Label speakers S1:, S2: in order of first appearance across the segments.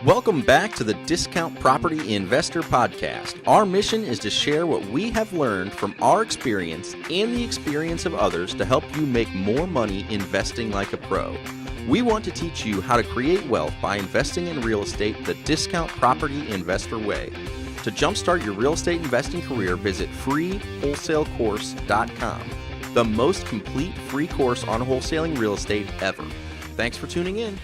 S1: Welcome back to the Discount Property Investor Podcast. Our mission is to share what we have learned from our experience and the experience of others to help you make more money investing like a pro. We want to teach you how to create wealth by investing in real estate the Discount Property Investor way. To jumpstart your real estate investing career, visit freewholesalecourse.com, the most complete free course on wholesaling real estate ever. Thanks for tuning in.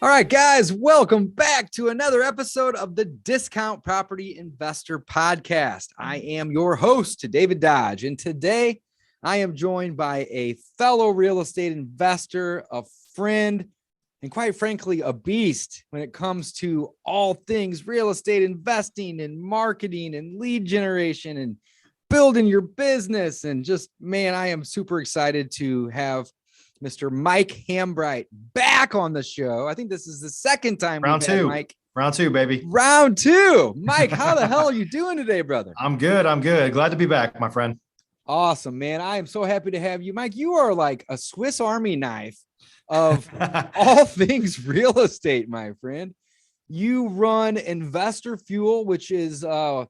S2: All right, guys, welcome back to another episode of the Discount Property Investor Podcast. I am your host, David Dodge, and today I am joined by a fellow real estate investor, a friend, and quite frankly, a beast when it comes to all things real estate investing and marketing and lead generation and building your business. And just, man, I am super excited to have Mr. Mike Hambright back on the show. I think this is the second time
S3: Round
S2: we've had
S3: two.
S2: Mike.
S3: Round two, baby.
S2: Round two. Mike, how the hell are you doing today, brother?
S3: I'm good. Glad to be back, my friend.
S2: Awesome, man. I am so happy to have you. Mike, you are like a Swiss Army knife of all things real estate, my friend. You run Investor Fuel, which is one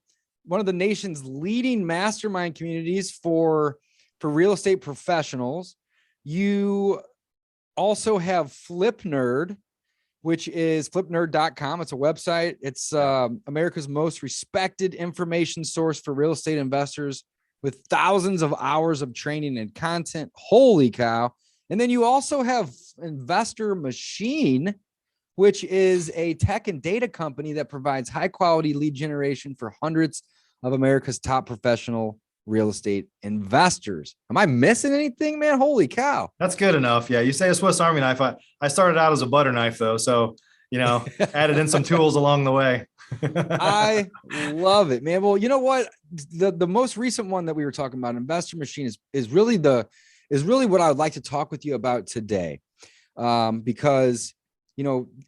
S2: of the nation's leading mastermind communities for real estate professionals. You also have Flip Nerd, which is flipnerd.com. It's a website. It's America's most respected information source for real estate investors with thousands of hours of training and content. Holy cow. And then you also have Investor Machine, which is a tech and data company that provides high quality lead generation for hundreds of America's top professional real estate investors. Am I missing anything, man? Holy cow.
S3: That's good enough. Yeah. You say a Swiss Army knife. I started out as a butter knife though. So, added in some tools along the way.
S2: I love it, man. Well, you know what? The most recent one that we were talking about, Investor Machine, is really what I would like to talk with you about today. Because,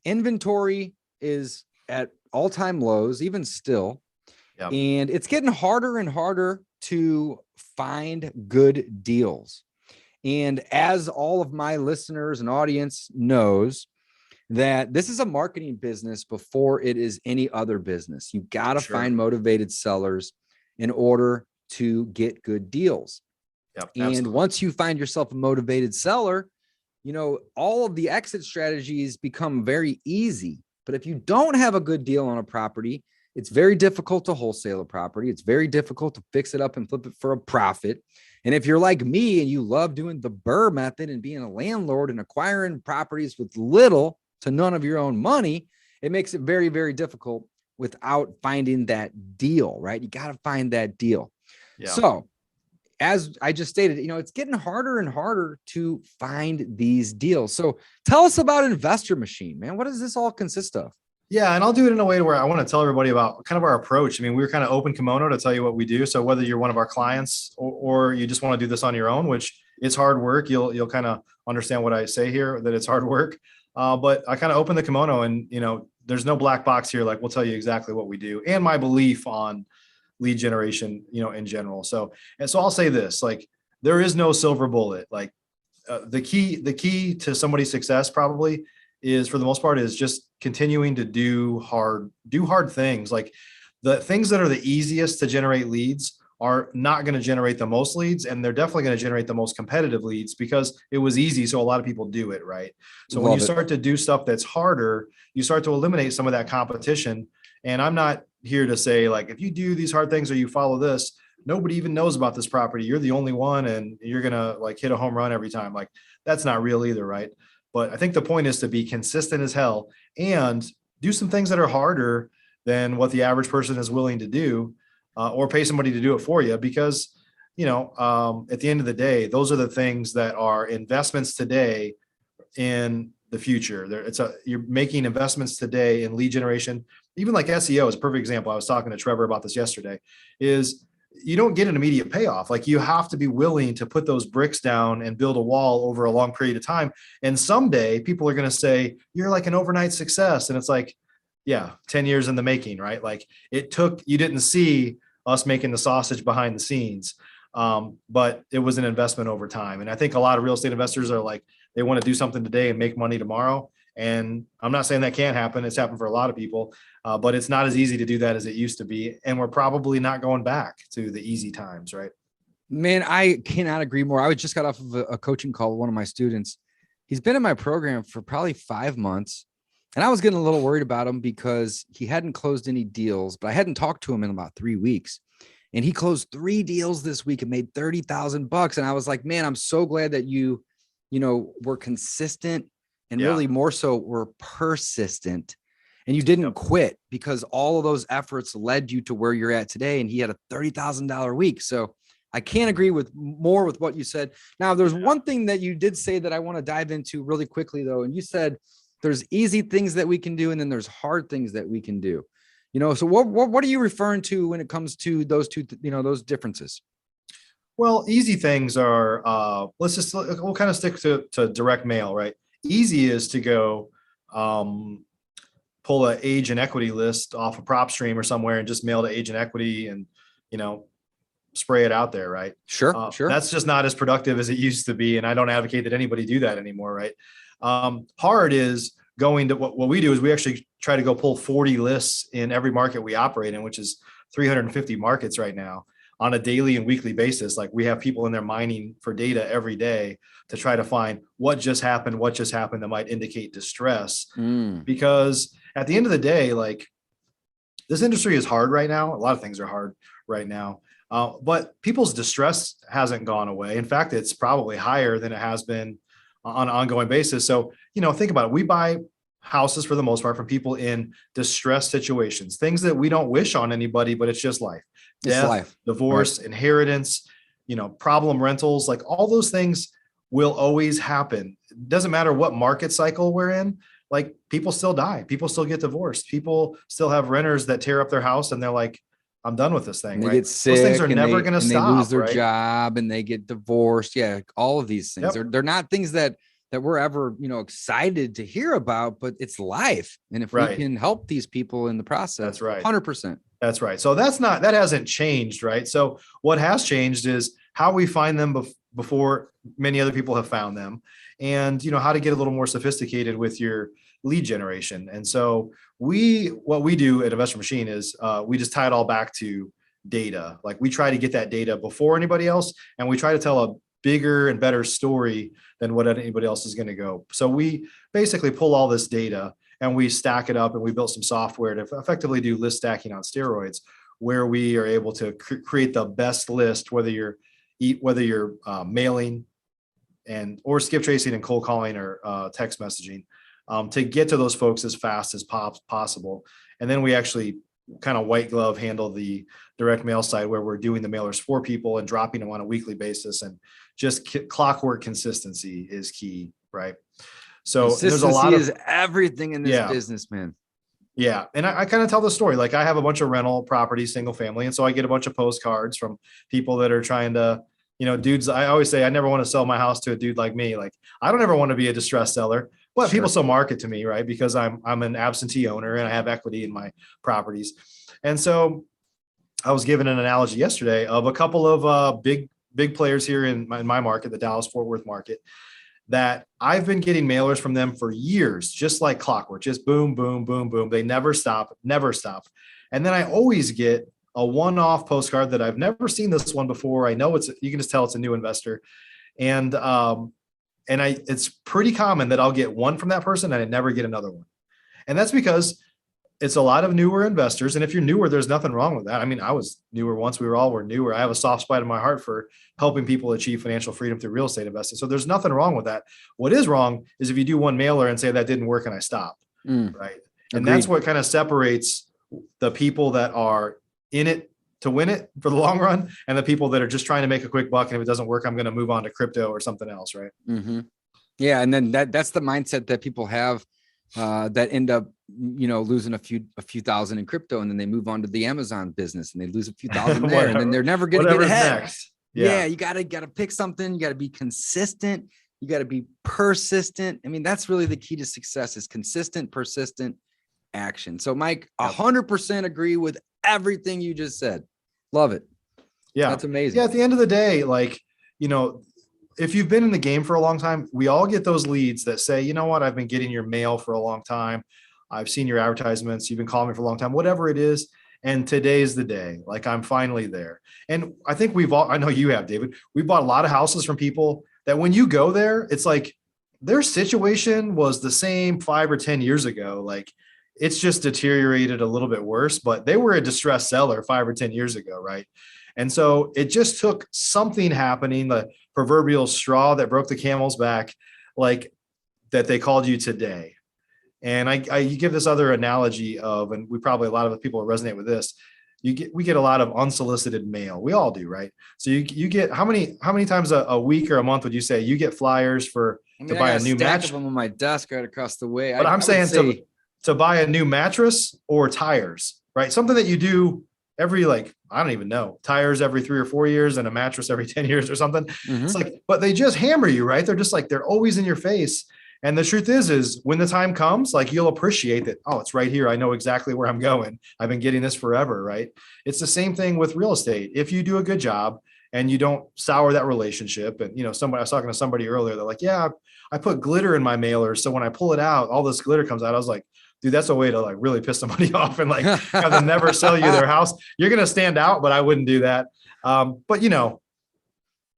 S2: inventory is at all-time lows, even still.
S3: Yep.
S2: And it's getting harder and harder to find good deals. And as all of my listeners and audience knows, that this is a marketing business before it is any other business. You got to find motivated sellers in order to get good deals.
S3: Yep,
S2: and
S3: absolutely.
S2: Once you find yourself a motivated seller, all of the exit strategies become very easy. But if you don't have a good deal on a property, it's very difficult to wholesale a property. It's very difficult to fix it up and flip it for a profit. And if you're like me and you love doing the BRRRR method and being a landlord and acquiring properties with little to none of your own money, it makes it very, very difficult without finding that deal, right? You got to find that deal. Yeah. So as I just stated, it's getting harder and harder to find these deals. So tell us about Investor Machine, man. What does this all consist of?
S3: Yeah. And I'll do it in a way where I want to tell everybody about kind of our approach. I mean, we're kind of open kimono to tell you what we do. So whether you're one of our clients or you just want to do this on your own, which it's hard work, you'll kind of understand what I say here, that it's hard work. But I kind of open the kimono and, there's no black box here. Like we'll tell you exactly what we do and my belief on lead generation, in general. So I'll say this, like there is no silver bullet. Like the key to somebody's success probably is, for the most part, is just continuing to do hard things. Like the things that are the easiest to generate leads are not going to generate the most leads, and they're definitely going to generate the most competitive leads because it was easy. So a lot of people do it, right? So when you start to do stuff that's harder, you start to eliminate some of that competition. And I'm not here to say, like, if you do these hard things or you follow this, nobody even knows about this property. You're the only one and you're going to like hit a home run every time. Like that's not real either, right? But I think the point is to be consistent as hell and do some things that are harder than what the average person is willing to do, or pay somebody to do it for you. Because, at the end of the day, those are the things that are investments today in the future. You're making investments today in lead generation. Even like SEO is a perfect example. I was talking to Trevor about this yesterday, is you don't get an immediate payoff. Like you have to be willing to put those bricks down and build a wall over a long period of time. And someday people are going to say, you're like an overnight success. And it's like, yeah, 10 years in the making, right? Like you didn't see us making the sausage behind the scenes. But it was an investment over time. And I think a lot of real estate investors are like, they want to do something today and make money tomorrow. And I'm not saying that can't happen. It's happened for a lot of people, but it's not as easy to do that as it used to be. And we're probably not going back to the easy times, right?
S2: Man, I cannot agree more. I just got off of a coaching call with one of my students. He's been in my program for probably 5 months. And I was getting a little worried about him because he hadn't closed any deals, but I hadn't talked to him in about 3 weeks. And he closed 3 deals this week and made $30,000. And I was like, man, I'm so glad that you were consistent and really more so were persistent. And you didn't quit, because all of those efforts led you to where you're at today. And he had a $30,000 week. So I can't agree more with what you said. Now, there's one thing that you did say that I want to dive into really quickly, though. And you said there's easy things that we can do, and then there's hard things that we can do. So what are you referring to when it comes to those two, those differences?
S3: Well, easy things are, we'll kind of stick to direct mail, right? Easy is to go pull an age and equity list off a prop stream or somewhere and just mail to age and equity and, spray it out there, right?
S2: Sure.
S3: That's just not as productive as it used to be. And I don't advocate that anybody do that anymore, right? Hard is going to what we do is we actually try to go pull 40 lists in every market we operate in, which is 350 markets right now, on a daily and weekly basis. Like, we have people in there mining for data every day to try to find what just happened that might indicate distress. Because at the end of the day, like, this industry is hard right now. A lot of things are hard right now. But people's distress hasn't gone away. In fact, it's probably higher than it has been on an ongoing basis. So, think about it. We buy houses for the most part from people in distressed situations, things that we don't wish on anybody, but it's just life. Death, divorce, inheritance, problem rentals, like all those things will always happen. It doesn't matter what market cycle we're in. Like, people still die. People still get divorced. People still have renters that tear up their house and they're like, I'm done with this thing.
S2: And they
S3: right?
S2: get sick.
S3: Those things are never going to stop.
S2: They lose their
S3: right?
S2: job and they get divorced. Yeah. All of these things. They're not things that we're ever, excited to hear about, but it's life. And if we can help these people in the process,
S3: that's right.
S2: 100%.
S3: That's right. So that hasn't changed, right? So what has changed is how we find them before many other people have found them, and how to get a little more sophisticated with your lead generation. And so what we do at Investor Machine is we just tie it all back to data. Like, we try to get that data before anybody else, and we try to tell a bigger and better story than what anybody else is going to go. So we basically pull all this data and we stack it up, and we built some software to effectively do list stacking on steroids, where we are able to create the best list, whether you're mailing or skip tracing and cold calling or text messaging, to get to those folks as fast as possible. And then we actually kind of white glove handle the direct mail side, where we're doing the mailers for people and dropping them on a weekly basis. And just clockwork consistency is key, right? So there's a lot of
S2: everything in this business, man.
S3: Yeah. And I kind of tell the story. Like, I have a bunch of rental properties, single family. And so I get a bunch of postcards from people that are trying to, dudes. I always say, I never want to sell my house to a dude like me. Like, I don't ever want to be a distressed seller, but people still market to me, right? Because I'm an absentee owner and I have equity in my properties. And so I was given an analogy yesterday of a couple of big players here in my market, the Dallas-Fort Worth market, that I've been getting mailers from them for years, just like clockwork, just boom, boom, boom, boom. They never stop. And then I always get a one-off postcard that I've never seen this one before. I know you can just tell it's a new investor. And it's pretty common that I'll get one from that person and I never get another one. And that's because it's a lot of newer investors. And if you're newer, there's nothing wrong with that. I mean, I was newer once. We all were newer. I have a soft spot in my heart for helping people achieve financial freedom through real estate investing. So there's nothing wrong with that. What is wrong is if you do one mailer and say that didn't work and I stopped, right? And that's what kind of separates the people that are in it to win it for the long run, and the people that are just trying to make a quick buck. And if it doesn't work, I'm going to move on to crypto or something else, right?
S2: Mm-hmm. Yeah. And then that's the mindset that people have that end up, losing a few thousand in crypto, and then they move on to the Amazon business and they lose a few thousand there, and then they're never going to get ahead. Next. Yeah. You gotta pick something. You got to be consistent. You got to be persistent. I mean, that's really the key to success, is consistent, persistent action. So Mike, 100% agree with everything you just said. Love it.
S3: Yeah.
S2: That's amazing.
S3: Yeah. At the end of the day, like, if you've been in the game for a long time, we all get those leads that say, you know what, I've been getting your mail for a long time. I've seen your advertisements. You've been calling me for a long time, whatever it is. And today's the day. Like, I'm finally there. And I think I know you have, David. We bought a lot of houses from people that when you go there, it's like their situation was the same 5 or 10 years ago. Like, it's just deteriorated a little bit worse, but they were a distressed seller 5 or 10 years ago. Right. And so it just took something happening, the proverbial straw that broke the camel's back, like that they called you today. And you give this other analogy of, and a lot of people resonate with this. We get a lot of unsolicited mail. We all do, right? So you get how many times a week or a month would you say you get flyers to buy a new mattress?
S2: Them on my desk right across the way.
S3: But I'm saying to buy a new mattress or tires, right? Something that you do every, like, I don't even know, tires every 3 or 4 years and a mattress every 10 years or something. Mm-hmm. It's like, but they just hammer you, right? They're just like, they're always in your face. And the truth is when the time comes, like, you'll appreciate that. Oh, it's right here. I know exactly where I'm going. I've been getting this forever, right? It's the same thing with real estate. If you do a good job and you don't sour that relationship, and, I was talking to somebody earlier, they're like, yeah, I put glitter in my mailer. So when I pull it out, all this glitter comes out. I was like, dude, that's a way to, like, really piss somebody off and, like, have them never sell you their house. You're going to stand out, but I wouldn't do that. But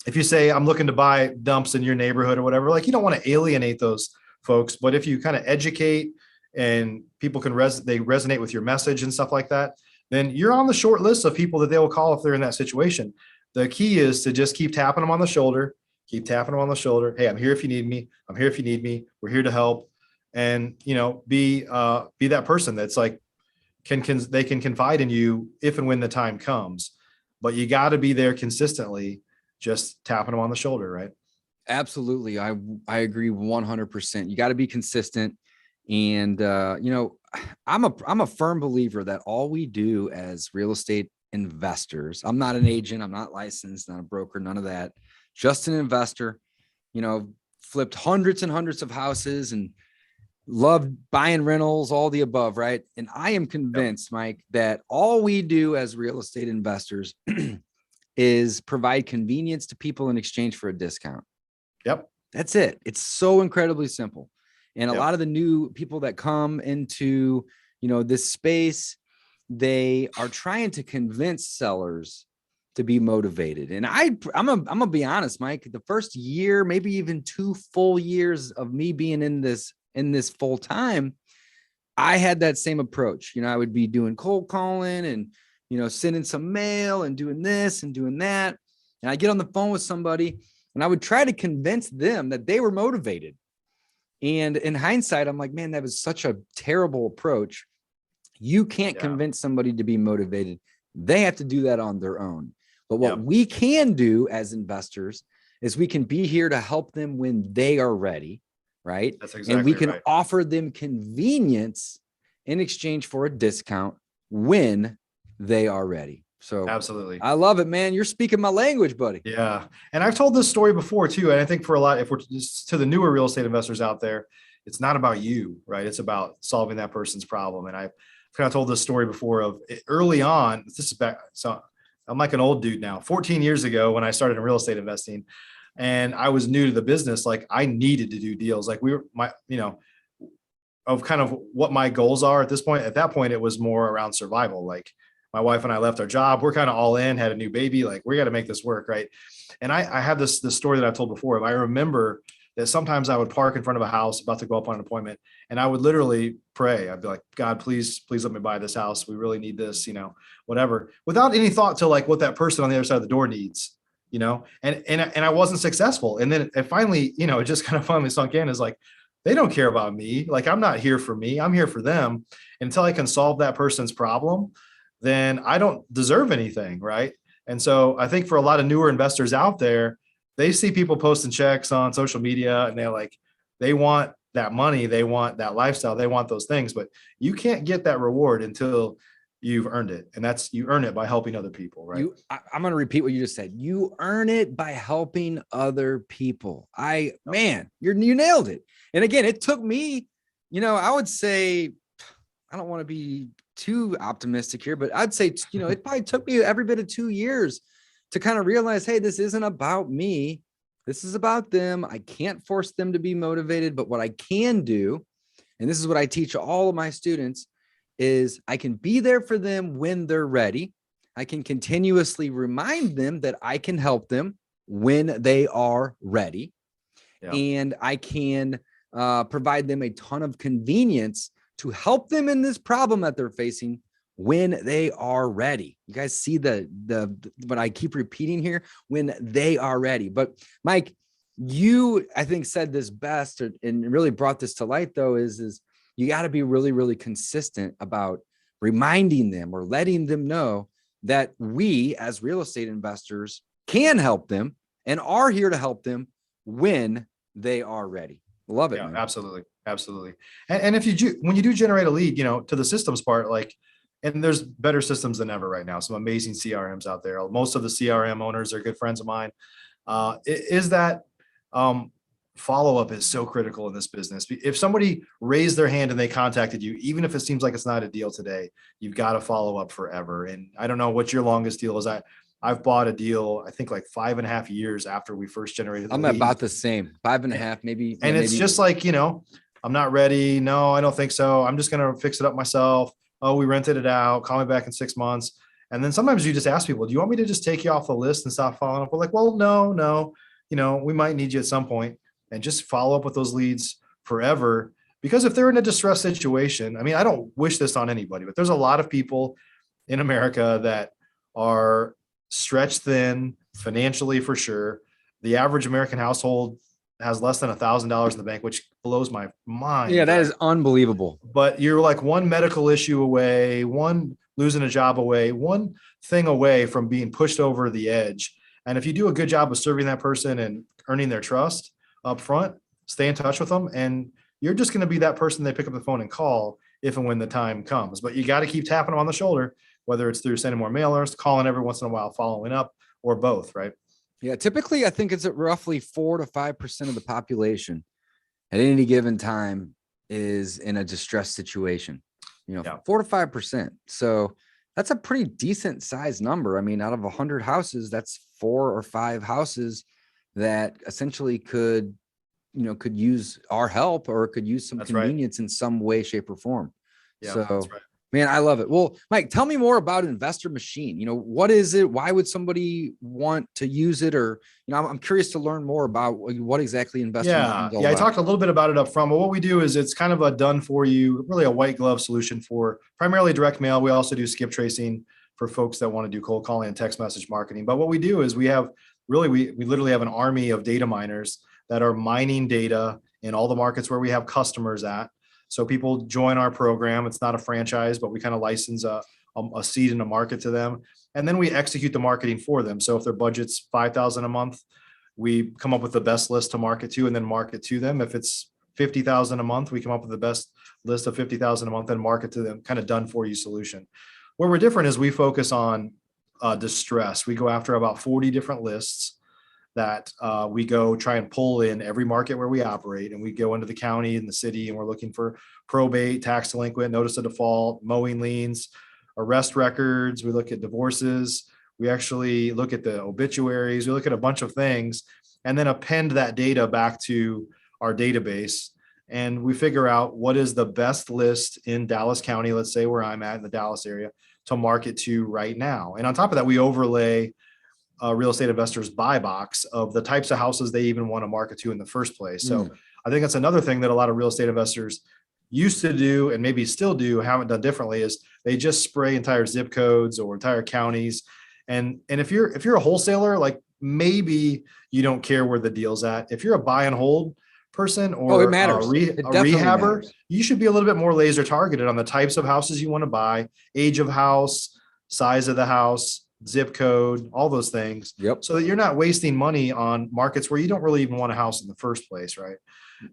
S3: if you say, I'm looking to buy dumps in your neighborhood or whatever, like, you don't want to alienate those folks, but if you kind of educate and people can they resonate with your message and stuff like that, then you're on the short list of people that they will call if they're in that situation. The key is to just keep tapping them on the shoulder, Hey, I'm here if you need me. I'm here if you need me. We're here to help. And, be that person that's like, they can confide in you if and when the time comes, but you got to be there consistently, just tapping them on the shoulder. Right.
S2: Absolutely. I agree 100%. You got to be consistent. And, I'm a firm believer that all we do as real estate investors, I'm not an agent, I'm not licensed, not a broker, none of that, just an investor, flipped hundreds and hundreds of houses and loved buying rentals, all the above. Right. And I am convinced, Mike, that all we do as real estate investors is provide convenience to people in exchange for a discount.
S3: Yep.
S2: That's it. It's so incredibly simple. And a lot of the new people that come into, this space, they are trying to convince sellers to be motivated. And I'm gonna be honest, Mike, the first year, maybe even 2 full years of me being in this full time, I had that same approach. I would be doing cold calling and, sending some mail and doing this and doing that. And I get on the phone with somebody and I would try to convince them that they were motivated. And in hindsight, I'm like, man, that was such a terrible approach. You can't convince somebody to be motivated. They have to do that on their own. But what we can do as investors is we can be here to help them when they are ready, right?
S3: That's exactly
S2: and we can
S3: right.
S2: offer them convenience in exchange for a discount when they are ready. So
S3: absolutely.
S2: I love it, man. You're speaking my language, buddy.
S3: Yeah. And I've told this story before too. And I think for a lot, if we're just to the newer real estate investors out there, it's not about you, right? It's about solving that person's problem. And I've kind of told this story before of early on, this is back. So I'm like an old dude now, 14 years ago when I started in real estate investing and I was new to the business. Like, I needed to do deals. Like, of kind of what my goals are at this point. At that point, it was more around survival. Like, my wife and I left our job. We're kind of all in, had a new baby. Like, we got to make this work. Right. And I have this story that I've told before of, I remember that sometimes I would park in front of a house about to go up on an appointment and I would literally pray. I'd be like, God, please let me buy this house. We really need this, whatever, without any thought to like what that person on the other side of the door needs, and I wasn't successful. And then it finally, it just kind of finally sunk in, is like, they don't care about me. Like, I'm not here for me. I'm here for them. And until I can solve that person's problem, then I don't deserve anything. Right. And so I think for a lot of newer investors out there, they see people posting checks on social media and they want that money. They want that lifestyle. They want those things, but you can't get that reward until you've earned it. And you earn it by helping other people. Right.
S2: I'm going to repeat what you just said. You earn it by helping other people. Man, you nailed it. And again, it took me, I would say, I don't want to be too optimistic here, but I'd say, it probably took me every bit of 2 years to kind of realize, hey, this isn't about me. This is about them. I can't force them to be motivated, but what I can do, and this is what I teach all of my students, is I can be there for them when they're ready. I can continuously remind them that I can help them when they are ready. Yeah. And I can provide them a ton of convenience to help them in this problem that they're facing when they are ready. You guys see the what I keep repeating here, when they are ready. But Mike, you, I think, said this best and really brought this to light, though, is you got to be really, really consistent about reminding them or letting them know that we as real estate investors can help them and are here to help them when they are ready. Love it.
S3: Yeah,
S2: man.
S3: absolutely. Absolutely. And if you do, when you do generate a lead, to the systems part, like, and there's better systems than ever right now. Some amazing CRMs out there. Most of the CRM owners are good friends of mine. Is that follow-up is so critical in this business. If somebody raised their hand and they contacted you, even if it seems like it's not a deal today, you've got to follow up forever. And I don't know what your longest deal is. I've bought a deal, I think like 5.5 years after we first generated the
S2: I'm
S3: lead.
S2: about the same, 5.5, maybe.
S3: And it's just like, I'm not ready. No, I don't think so. I'm just going to fix it up myself. Oh, we rented it out. Call me back in 6 months. And then sometimes you just ask people, do you want me to just take you off the list and stop following up? We're like, well, no, we might need you at some point, and just follow up with those leads forever. Because if they're in a distressed situation, I mean, I don't wish this on anybody, but there's a lot of people in America that are stretched thin financially, for sure. The average American household has less than $1,000 in the bank, which blows my mind.
S2: Yeah, that is unbelievable.
S3: But you're like one medical issue away, one losing a job away, one thing away from being pushed over the edge. And if you do a good job of serving that person and earning their trust up front, stay in touch with them, and you're just going to be that person they pick up the phone and call if and when the time comes. But you got to keep tapping them on the shoulder, whether it's through sending more mailers, calling every once in a while, following up, or both, right?
S2: Yeah, typically I think it's at roughly 4 to 5% of the population at any given time is in a distressed situation. 4 to 5%. So that's a pretty decent size number. I mean, out of 100 houses, that's 4 or 5 houses that essentially could use our help or could use some convenience in some way, shape, or form.
S3: Yeah,
S2: so
S3: that's right.
S2: Man, I love it. Well, Mike, tell me more about Investor Machine. What is it? Why would somebody want to use it? Or, I'm curious to learn more about what exactly Investor Machine is all about.
S3: I talked a little bit about it up front, but what we do is it's kind of a done for you, really a white glove solution for primarily direct mail. We also do skip tracing for folks that want to do cold calling and text message marketing. But what we do is we literally have an army of data miners that are mining data in all the markets where we have customers at. So people join our program. It's not a franchise, but we kind of license a seed in a market to them. And then we execute the marketing for them. So if their budget's $5,000 a month, we come up with the best list to market to and then market to them. If it's $50,000 a month, we come up with the best list of $50,000 a month and market to them, kind of done for you solution. Where we're different is we focus on distress. We go after about 40 different lists that we go try and pull in every market where we operate, and we go into the county and the city, and we're looking for probate, tax delinquent, notice of default, mowing liens, arrest records. We look at divorces. We actually look at the obituaries. We look at a bunch of things and then append that data back to our database. And we figure out what is the best list in Dallas County, let's say where I'm at in the Dallas area, to market to right now. And on top of that, we overlay real estate investors buy box of the types of houses they even want to market to in the first place. So I think that's another thing that a lot of real estate investors used to do and maybe still do, haven't done differently, is they just spray entire zip codes or entire counties. And if you're a wholesaler, like maybe you don't care where the deal's at. If you're a buy and hold person or
S2: it matters.
S3: a rehabber, matters. You should be a little bit more laser targeted on the types of houses you want to buy, age of house, size of the house, zip code, all those things.
S2: Yep.
S3: So that you're not wasting money on markets where you don't really even want a house in the first place. Right.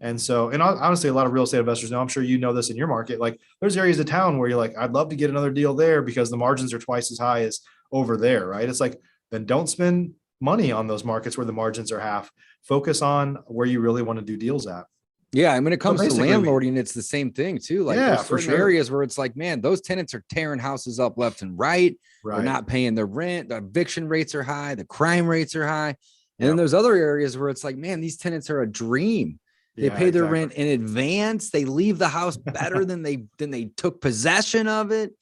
S3: And honestly, a lot of real estate investors know, I'm sure you know this in your market, like there's areas of town where you're like, I'd love to get another deal there because the margins are twice as high as over there. Right. It's like, then don't spend money on those markets where the margins are half. Focus on where you really want to do deals at.
S2: Yeah. And when it comes to landlording, it's the same thing too. Like there's certain areas where it's like, man, those tenants are tearing houses up left and right. They're not paying their rent. The eviction rates are high. The crime rates are high. And then there's other areas where it's like, man, these tenants are a dream. They pay their rent in advance. They leave the house better than they took possession of it.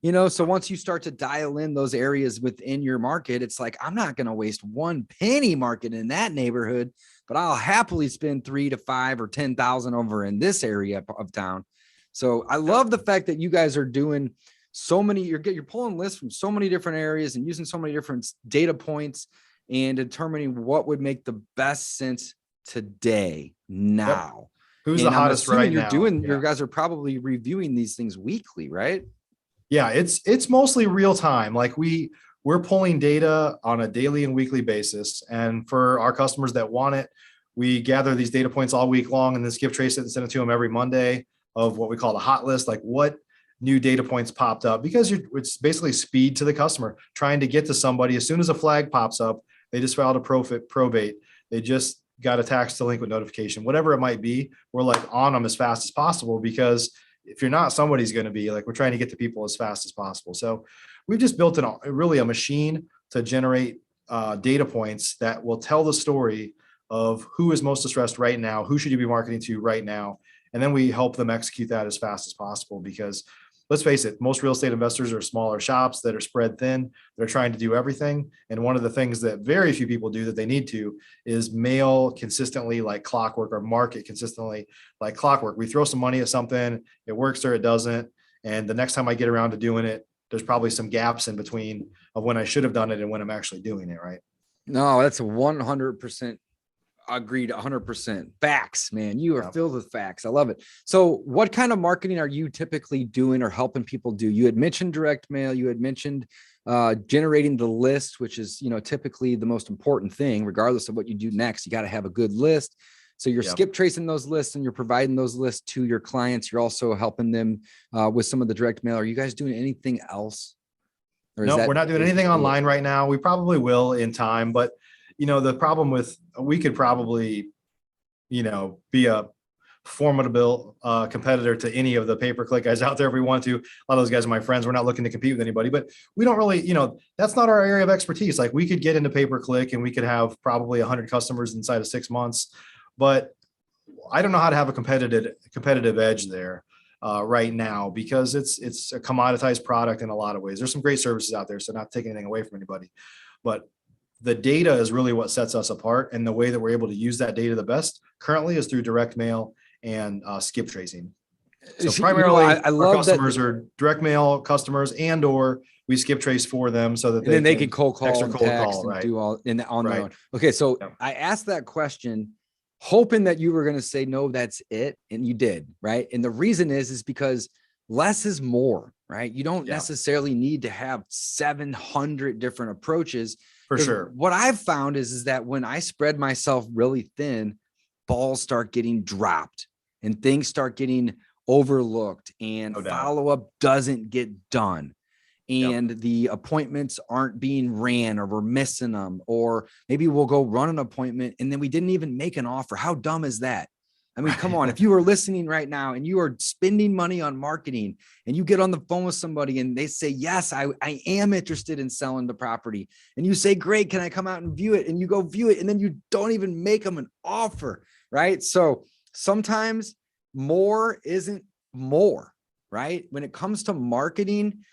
S2: So once you start to dial in those areas within your market, it's like, I'm not going to waste one penny marketing in that neighborhood, but I'll happily spend 3 to 5 or 10,000 over in this area of town. So I love the fact that you guys are doing so many, you're pulling lists from so many different areas and using so many different data points and determining what would make the best sense today, now.
S3: Yep. Who's the hottest right now?
S2: You guys are probably reviewing these things weekly, right?
S3: Yeah, it's mostly real time. Like we're pulling data on a daily and weekly basis. And for our customers that want it, we gather these data points all week long and then skip trace it and send it to them every Monday of what we call the hot list, like what new data points popped up, because it's basically speed to the customer, trying to get to somebody. As soon as a flag pops up, they just filed a probate, they just got a tax delinquent notification, whatever it might be, we're like on them as fast as possible, because if you're not, somebody's going to be. Like, we're trying to get to people as fast as possible. So we've just built really a machine to generate data points that will tell the story of who is most distressed right now, who should you be marketing to right now. And then we help them execute that as fast as possible, because let's face it, most real estate investors are smaller shops that are spread thin. They're trying to do everything. And one of the things that very few people do that they need to is mail consistently like clockwork, or market consistently like clockwork. We throw some money at something, it works or it doesn't. And the next time I get around to doing it, there's probably some gaps in between of when I should have done it and when I'm actually doing it, right?
S2: No, that's a 100% agreed. 100% facts, man. You are filled with facts. I love it. So what kind of marketing are you typically doing or helping people do? You had mentioned direct mail. You had mentioned generating the list, which is, typically the most important thing, regardless of what you do next. You got to have a good list. So you're skip tracing those lists and you're providing those lists to your clients. You're also helping them with some of the direct mail. Are you guys doing anything else?
S3: No, we're not doing anything online right now. We probably will in time, but the problem with, we could probably, be a formidable competitor to any of the pay-per-click guys out there if we want to. A lot of those guys are my friends. We're not looking to compete with anybody, but we don't really, that's not our area of expertise. Like, we could get into pay-per-click and we could have probably 100 customers inside of 6 months, but I don't know how to have a competitive edge there right now, because it's a commoditized product in a lot of ways. There's some great services out there, so not taking anything away from anybody, but the data is really what sets us apart. And the way that we're able to use that data the best currently is through direct mail and skip tracing. So primarily I love our customers are direct mail customers, and or we skip trace for them so that
S2: they can cold call and text
S3: and
S2: right? Do all on their own. Okay. So I asked that question hoping that you were going to say, no, that's it. And you did, right? And the reason is because less is more, right? You don't necessarily need to have 700 different approaches.
S3: For sure.
S2: What I've found is that when I spread myself really thin, balls start getting dropped and things start getting overlooked, and follow-up doesn't get done. And the appointments aren't being ran, or we're missing them, or maybe we'll go run an appointment and then we didn't even make an offer. How dumb is that? I mean, come on, if you are listening right now and you are spending money on marketing and you get on the phone with somebody and they say, yes, I am interested in selling the property. And you say, great, can I come out and view it? And you go view it, and then you don't even make them an offer, right? So sometimes more isn't more, right? When it comes to marketing,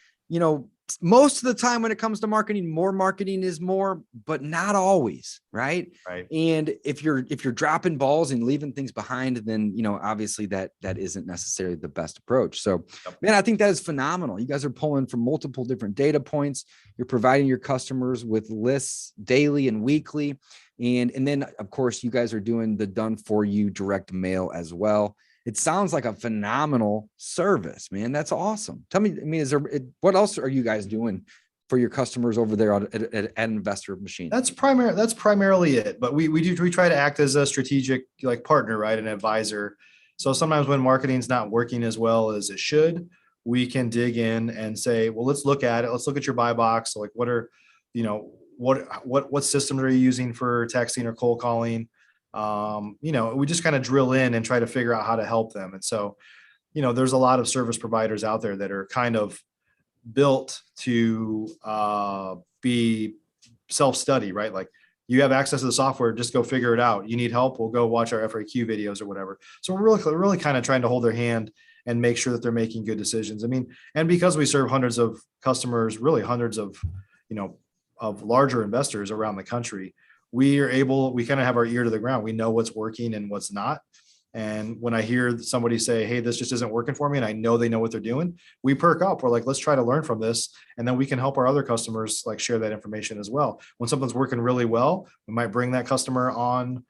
S2: most of the time when it comes to marketing, more marketing is more, but not always, right?
S3: Right.
S2: And if you're dropping balls and leaving things behind, then obviously that isn't necessarily the best approach. So, man, I think that is phenomenal. You guys are pulling from multiple different data points. You're providing your customers with lists daily and weekly, and then of course you guys are doing the done for you direct mail as well. It sounds like a phenomenal service, man. That's awesome. Tell me, what else are you guys doing for your customers over there at Investor Machine?
S3: That's primarily it. But we try to act as a strategic partner, right? An advisor. So sometimes when marketing's not working as well as it should, we can dig in and say, well, let's look at it. Let's look at your buy box. So what are, what systems are you using for texting or cold calling? We just kind of drill in and try to figure out how to help them. And so, there's a lot of service providers out there that are kind of built to be self-study, right? Like, You have access to the software, just go figure it out. You need help, we'll go watch our FAQ videos or whatever. So we're really kind of trying to hold their hand and make sure that they're making good decisions. I mean, and because we serve hundreds of customers, really hundreds of, of larger investors around the country, we kind of have our ear to the ground. We know what's working and what's not. And when I hear somebody say, hey, this just isn't working for me, and I know they know what they're doing, we perk up. We're like, let's try to learn from this. And then we can help our other customers like share that information as well. When something's working really well, we might bring that customer on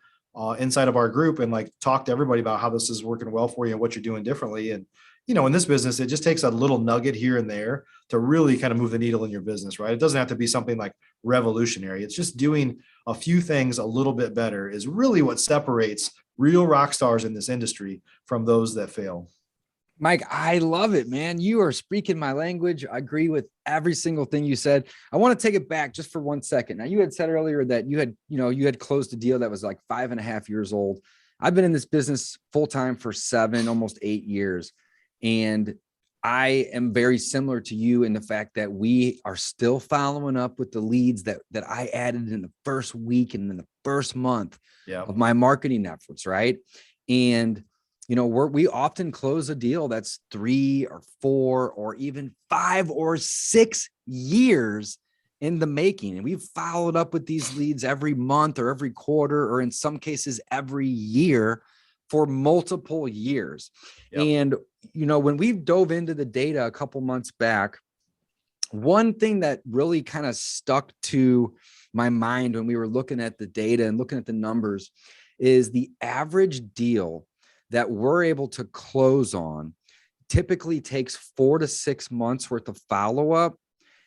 S3: inside of our group and like talk to everybody about how this is working well for you and what you're doing differently. And, in this business, it just takes a little nugget here and there to really kind of move the needle in your business, right? It doesn't have to be something like revolutionary. It's just doing a few things a little bit better is really what separates real rock stars in this industry from those that fail.
S2: Mike, I love it, man. You are speaking my language. I agree with every single thing you said. I want to take it back just for 1 second. Now, you had said earlier that you had closed a deal that was like 5.5 years old. I've been in this business full-time for 7, almost 8 years. And I am very similar to you in the fact that we are still following up with the leads that I added in the first week and in the first month of my marketing efforts, right? And we often close a deal that's 3 or 4 or even 5 or 6 years in the making. And we've followed up with these leads every month or every quarter, or in some cases every year for multiple years. And, when we dove into the data a couple months back, one thing that really kind of stuck to my mind when we were looking at the data and looking at the numbers is the average deal that we're able to close on typically takes 4 to 6 months worth of follow-up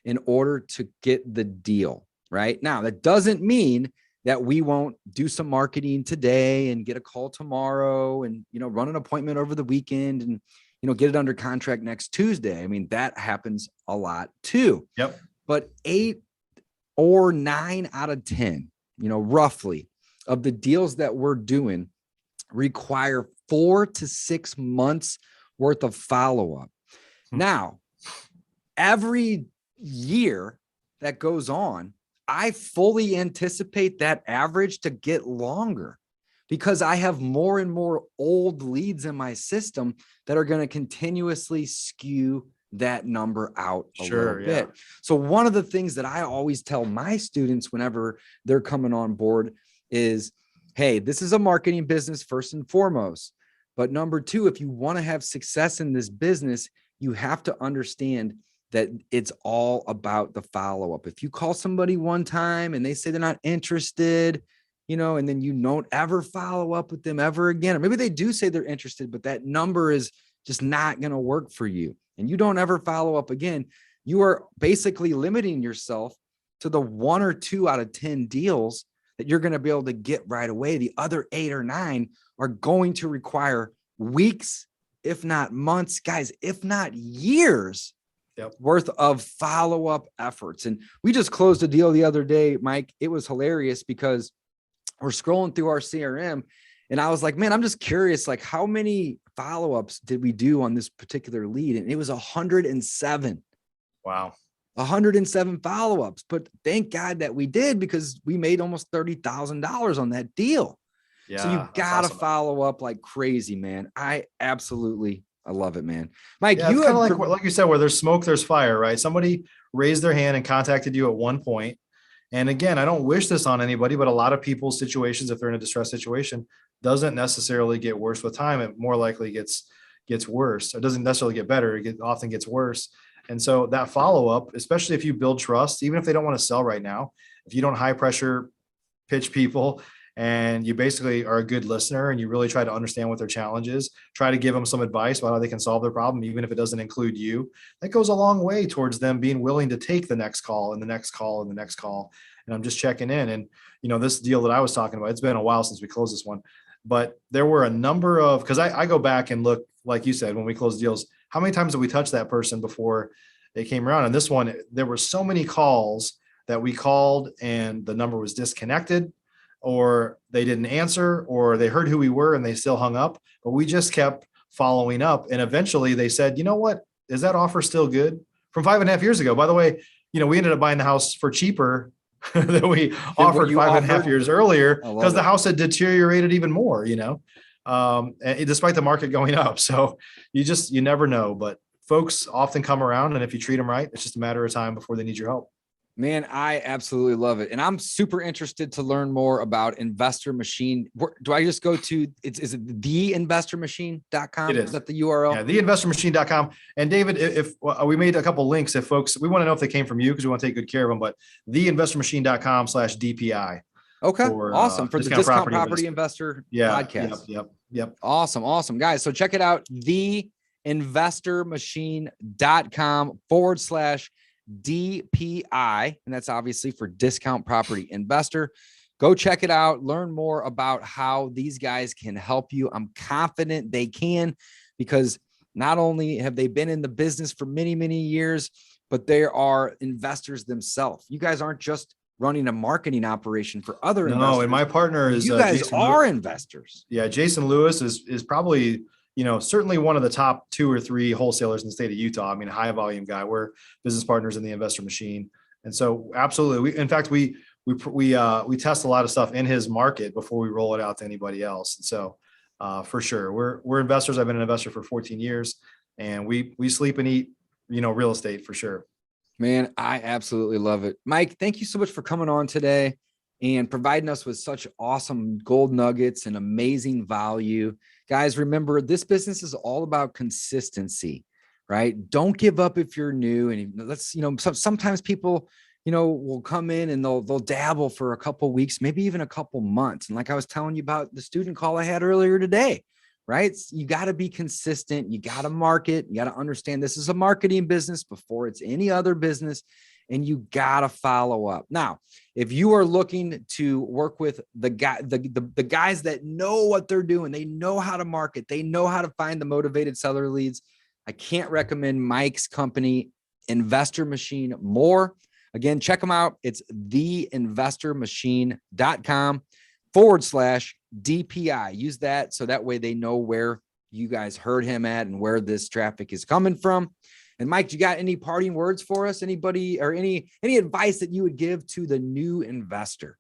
S2: in order to get the deal, right? Now, that doesn't mean that we won't do some marketing today and get a call tomorrow and, run an appointment over the weekend and, get it under contract next Tuesday. I mean, that happens a lot too.
S3: Yep.
S2: But 8 or 9 out of 10, roughly, of the deals that we're doing require 4 to 6 months worth of follow-up. Now, every year that goes on, I fully anticipate that average to get longer because I have more and more old leads in my system that are going to continuously skew that number out a little bit. So one of the things that I always tell my students whenever they're coming on board is, hey, this is a marketing business first and foremost. But number 2, if you want to have success in this business, you have to understand that it's all about the follow-up. If you call somebody one time and they say they're not interested, and then you don't ever follow up with them ever again, or maybe they do say they're interested, but that number is just not going to work for you, and you don't ever follow up again, you are basically limiting yourself to the 1 or 2 out of 10 deals that you're going to be able to get right away. The other 8 or 9 are going to require weeks, if not months, guys, if not years worth of follow-up efforts. And we just closed a deal the other day, Mike. It was hilarious because we're scrolling through our CRM and I was like, man, I'm just curious, like how many follow-ups did we do on this particular lead? And it was 107.
S3: Wow.
S2: 107 follow-ups, but thank God that we did because we made almost $30,000 on that deal. Yeah, so you got to follow up like crazy, man. I love it, man. Mike, you
S3: kind of like you said, where there's smoke, there's fire, right? Somebody raised their hand and contacted you at one point. And again, I don't wish this on anybody, but a lot of people's situations, if they're in a distressed situation, doesn't necessarily get worse with time. It more likely gets worse. It doesn't necessarily get better. It often gets worse. And so that follow-up, especially if you build trust, even if they don't want to sell right now, if you don't high pressure pitch people and you basically are a good listener and you really try to understand what their challenge is, try to give them some advice about how they can solve their problem, even if it doesn't include you, that goes a long way towards them being willing to take the next call and the next call and the next call. And I'm just checking in. And, this deal that I was talking about, it's been a while since we closed this one, but there were a number of, because I go back and look, like you said, when we close deals, how many times did we touch that person before they came around? And this one, there were so many calls that we called and the number was disconnected, or they didn't answer, or they heard who we were and they still hung up, but we just kept following up. And eventually they said, you know what, is that offer still good? From 5.5 years ago, by the way, we ended up buying the house for cheaper that we offered 5.5 years earlier because the house had deteriorated even more, and despite the market going up. So you never know, but folks often come around, and if you treat them right, it's just a matter of time before they need your help.
S2: Man, I absolutely love it. And I'm super interested to learn more about Investor Machine. Do I just go to, is it theinvestormachine.com?
S3: It is.
S2: Is that the URL?
S3: Yeah, theinvestormachine.com. And David, if we made a couple links, if folks, we want to know if they came from you because we want to take good care of them, but theinvestormachine.com/DPI.
S2: Okay. Awesome. For the Discount Property Investor podcast.
S3: Yep.
S2: Awesome. Guys. So check it out. theinvestormachine.com/DPI. And that's obviously for Discount Property Investor. Go check it out. Learn more about how these guys can help you. I'm confident they can, because not only have they been in the business for many, many years, but they are investors themselves. You guys aren't just running a marketing operation for other investors.
S3: No, and my partner is
S2: you guys are investors.
S3: Yeah, Jason Lewis is probably, certainly one of the top 2 or 3 wholesalers in the state of Utah. I mean, high volume guy. We're business partners in the Investor Machine, and so absolutely, in fact, we test a lot of stuff in his market before we roll it out to anybody else. And so, for sure, we're investors. I've been an investor for 14 years, and we sleep and eat, real estate for sure.
S2: Man, I absolutely love it. Mike, thank you so much for coming on today and providing us with such awesome gold nuggets and amazing value. Guys, remember, this business is all about consistency, right? Don't give up if you're new. And sometimes people, will come in and they'll dabble for a couple weeks, maybe even a couple months. And like I was telling you about the student call I had earlier today, right? You got to be consistent. You got to market. You got to understand this is a marketing business before it's any other business, and you got to follow up. Now, if you are looking to work with the guys that know what they're doing, they know how to market, they know how to find the motivated seller leads, I can't recommend Mike's company, Investor Machine, more. Again, check them out. It's theinvestormachine.com/DPI. Use that so that way they know where you guys heard him at and where this traffic is coming from. And Mike, you got any parting words for us? Anybody or any advice that you would give to the new investor?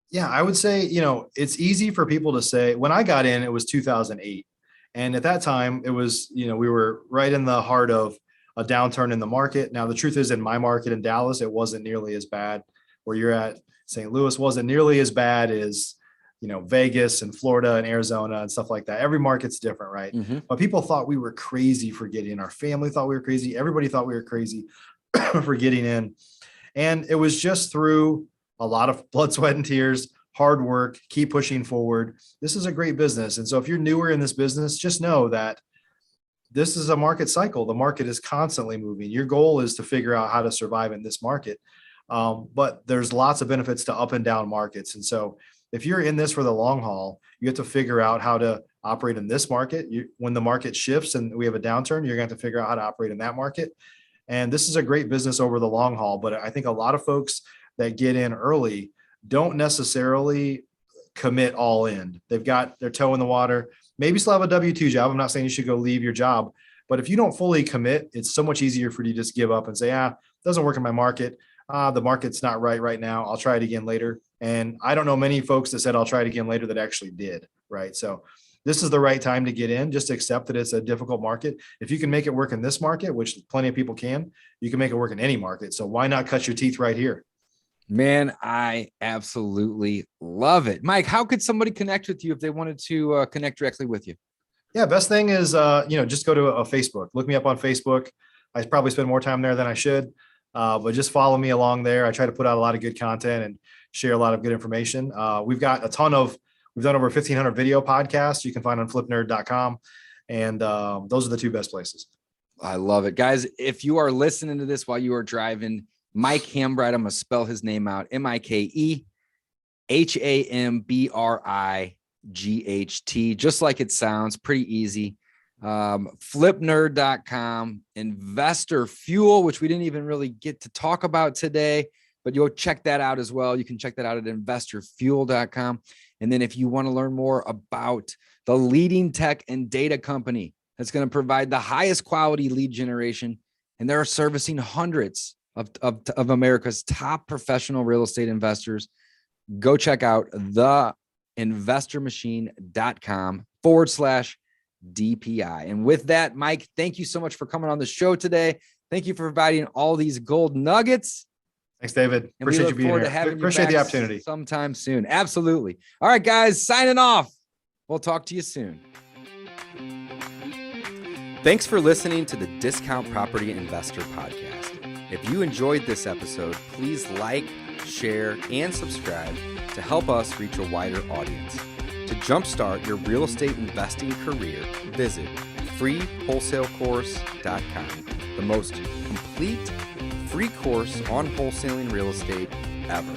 S3: Yeah, I would say, it's easy for people to say, when I got in, it was 2008. And at that time it was, we were right in the heart of a downturn in the market. Now, the truth is, in my market in Dallas, it wasn't nearly as bad. Where you're at, St. Louis, wasn't nearly as bad as, Vegas and Florida and Arizona and stuff like that. Every market's different, right? Mm-hmm. But people thought we were crazy for getting in. Our family thought we were crazy. Everybody thought we were crazy for getting in. And it was just through a lot of blood, sweat, and tears, hard work, keep pushing forward. This is a great business. And so if you're newer in this business, just know that this is a market cycle. The market is constantly moving. Your goal is to figure out how to survive in this market. But there's lots of benefits to up and down markets. And so if you're in this for the long haul, you have to figure out how to operate in this market. When the market shifts and we have a downturn, you're going to have to figure out how to operate in that market. And this is a great business over the long haul. But I think a lot of folks that get in early don't necessarily commit all in. They've got their toe in the water. Maybe still have a W-2 job. I'm not saying you should go leave your job, but if you don't fully commit, it's so much easier for you to just give up and say, it doesn't work in my market. The market's not right now. I'll try it again later. And I don't know many folks that said, I'll try it again later, that actually did. Right. So this is the right time to get in. Just accept that it's a difficult market. If you can make it work in this market, which plenty of people can, you can make it work in any market. So why not cut your teeth right here?
S2: Man, I absolutely love it. Mike, how could somebody connect with you if they wanted to connect directly with you?
S3: Yeah, best thing is, just go to a Facebook. Look me up on Facebook. I probably spend more time there than I should, but just follow me along there. I try to put out a lot of good content and share a lot of good information. We've done over 1,500 video podcasts you can find on flipnerd.com. And those are the 2 best places.
S2: I love it. Guys, if you are listening to this while you are driving, Mike Hambright, I'm going to spell his name out, MikeHambright, just like it sounds, pretty easy. Flipnerd.com, Investor Fuel, which we didn't even really get to talk about today, but you'll check that out as well. You can check that out at investorfuel.com. And then if you want to learn more about the leading tech and data company that's going to provide the highest quality lead generation, and they're servicing hundreds of America's top professional real estate investors. Go check out theinvestormachine.com/DPI. And with that, Mike, thank you so much for coming on the show today. Thank you for providing all these gold nuggets.
S3: Thanks, David.
S2: And
S3: Appreciate
S2: we
S3: you being
S2: forward
S3: here.
S2: to having
S3: Appreciate
S2: you
S3: the
S2: back
S3: opportunity.
S2: sometime soon. Absolutely. All right, guys, signing off. We'll talk to you soon.
S1: Thanks for listening to the Discount Property Investor Podcast. If you enjoyed this episode, please like, share, and subscribe to help us reach a wider audience. To jumpstart your real estate investing career, visit freewholesalecourse.com, the most complete free course on wholesaling real estate ever.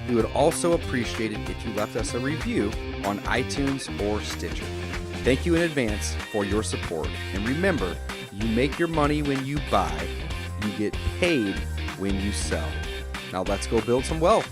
S1: We would also appreciate it if you left us a review on iTunes or Stitcher. Thank you in advance for your support. And remember, you make your money when you buy, you get paid when you sell. Now let's go build some wealth.